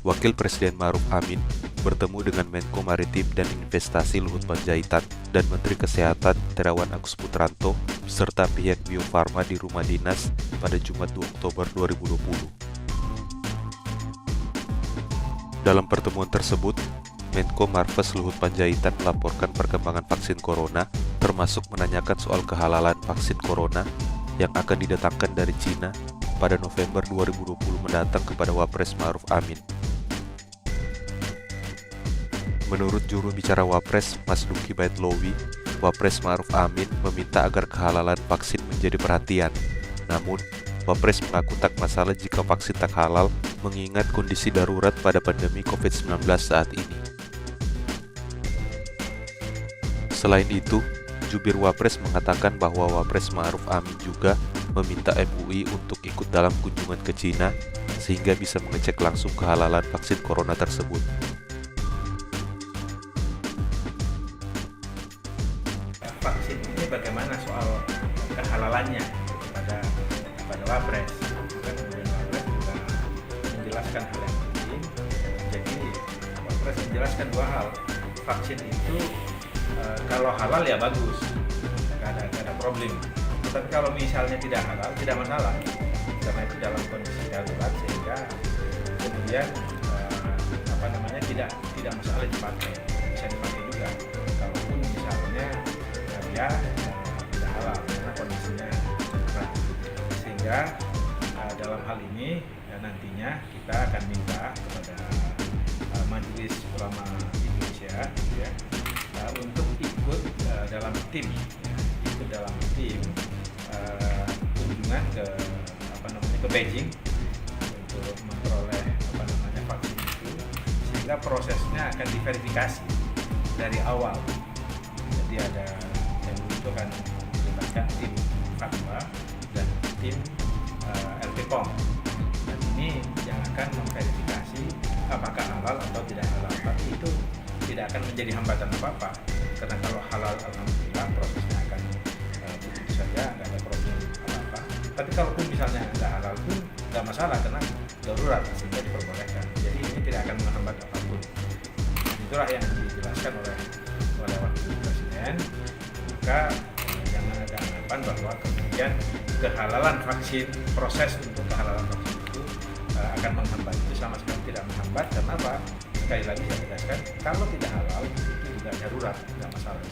Wakil Presiden Ma'ruf Amin bertemu dengan Menko Maritim dan Investasi Luhut Panjaitan dan Menteri Kesehatan Terawan Agus Putranto beserta pihak Bio Farma di rumah dinas pada Jumat 2 Oktober 2020. Dalam pertemuan tersebut, Menko Marves Luhut Panjaitan melaporkan perkembangan vaksin corona, termasuk menanyakan soal kehalalan vaksin corona yang akan didatangkan dari Cina pada November 2020 mendatang kepada Wapres Ma'ruf Amin. Menurut juru bicara Wapres, Mas Duki Baitlawi, Wapres Ma'ruf Amin meminta agar kehalalan vaksin menjadi perhatian. Namun, Wapres mengaku tak masalah jika vaksin tak halal mengingat kondisi darurat pada pandemi COVID-19 saat ini. Selain itu, jubir Wapres mengatakan bahwa Wapres Ma'ruf Amin juga meminta MUI untuk ikut dalam kunjungan ke Cina sehingga bisa mengecek langsung kehalalan vaksin corona tersebut. Vaksin ini bagaimana soal kehalalannya kepada Wapres. Kemudian Wapres juga menjelaskan hal yang penting. Jadi Wapres menjelaskan dua hal. Vaksin itu kalau halal ya bagus, nggak ada problem. Tapi kalau misalnya tidak halal tidak masalah, karena itu dalam kondisi darurat sehingga kemudian tidak masalah dipakai, bisa dipakai juga. Kalaupun misalnya dia tidak halal karena kondisinya darurat, sehingga dalam hal ini nantinya kita akan minta kepada Majelis Ulama Indonesia ya, untuk ikut dalam tim kunjungan ke Beijing untuk memperoleh vaksin itu, sehingga prosesnya akan diverifikasi dari awal. Jadi ada yang itu akan melibatkan tim fatwa dan tim LPPOM, dan ini yang akan memverifikasi apakah halal atau tidak halal. Tapi itu tidak akan menjadi hambatan apa-apa, karena kalau halal alhamdulillah prosesnya akan begitu saja, nggak ada problem apa-apa. Tapi kalaupun misalnya nggak halal pun nggak masalah karena darurat sehingga diperbolehkan. Jadi ini tidak akan menghambat apapun. Itulah yang dijelaskan oleh Wakil Presiden. Maka jangan ada anggapan bahwa kemudian kehalalan vaksin, proses untuk kehalalan vaksin itu akan menghambat. Itu sama sekali tidak menghambat. Karena apa? Sekali lagi saya tegaskan, kalau tidak halal itu juga darurat, tidak masalah.